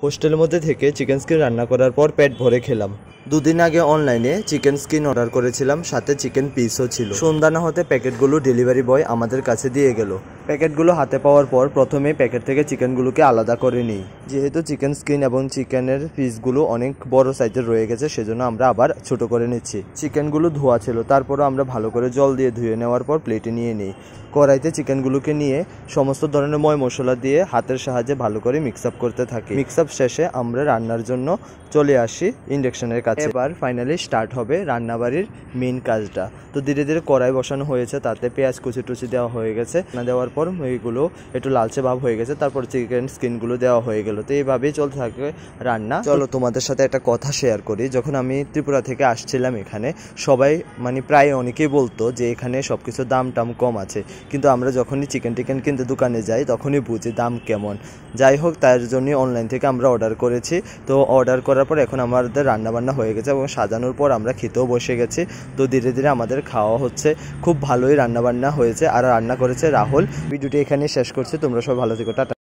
হোস্টেলের মধ্যে থেকে চিকেন স্কিন রান্না করার পর পেট ভরে খেলাম। দুদিন আগে অনলাইনে চিকেন স্কিন অর্ডার করেছিলাম, সাথে চিকেন পিসও ছিল। সন্ধ্যা না হতে প্যাকেটগুলো ডেলিভারি বয় আমাদের কাছে দিয়ে গেল। প্যাকেটগুলো হাতে পাওয়ার পর প্রথমে প্যাকেট থেকে চিকেনগুলোকে আলাদা করে নিই। যেহেতু চিকেন স্কিন এবং চিকেনের পিসগুলো অনেক বড় সাইজের রয়ে গেছে, সেজন্য আমরা আবার ছোট করে নিচ্ছি। চিকেনগুলো ধোয়া ছিল, তারপরও আমরা ভালো করে জল দিয়ে ধুয়ে নেওয়ার পর প্লেটে নিয়ে নিই। কড়াইতে চিকেনগুলোকে নিয়ে সমস্ত ধরনের ময় মশলা দিয়ে হাতের সাহায্যে ভালো করে মিক্স আপ করতে থাকি। মিক্স আপ শেষে আমরা রান্নার জন্য চলে আসি ইন্ডাকশনের কাছে। এবার ফাইনালি স্টার্ট হবে রান্নাবাড়ির মেইন কাজটা। তো ধীরে ধীরে কড়াই বসানো হয়েছে, তাতে পেঁয়াজ কুচি টুচি দেওয়া হয়ে গেছে। না দেওয়ার পর এইগুলো একটু লালচে ভাব হয়ে গেছে, তারপর চিকেন স্কিনগুলো দেওয়া হয়ে গেল। তো এইভাবেই চলতে থাকে রান্না। চলো তোমাদের সাথে একটা কথা শেয়ার করি। যখন আমি ত্রিপুরা থেকে আসছিলাম এখানে, সবাই প্রায় অনেকেই বলতো যে এখানে সব কিছুর দাম টাম কম আছে, কিন্তু আমরা যখনই চিকেন টিকেন কিনতে দোকানে যাই তখনই বুঝি দাম কেমন। যাই হোক, তার জন্যই অনলাইন থেকে আমরা অর্ডার করেছি। তো অর্ডার করার পর এখন আমাদের রান্নাবান্না হয়ে গেছে এবং সাজানোর পর আমরা খেতেও বসে গেছি। তো ধীরে ধীরে আমাদের খাওয়া হচ্ছে। খুব ভালোই রান্নাবান্না হয়েছে আর রান্না করেছে রাহুল। ভিডিওটি এখানে শেষ করছি। তোমরা সব ভালো থেকো, টাটা।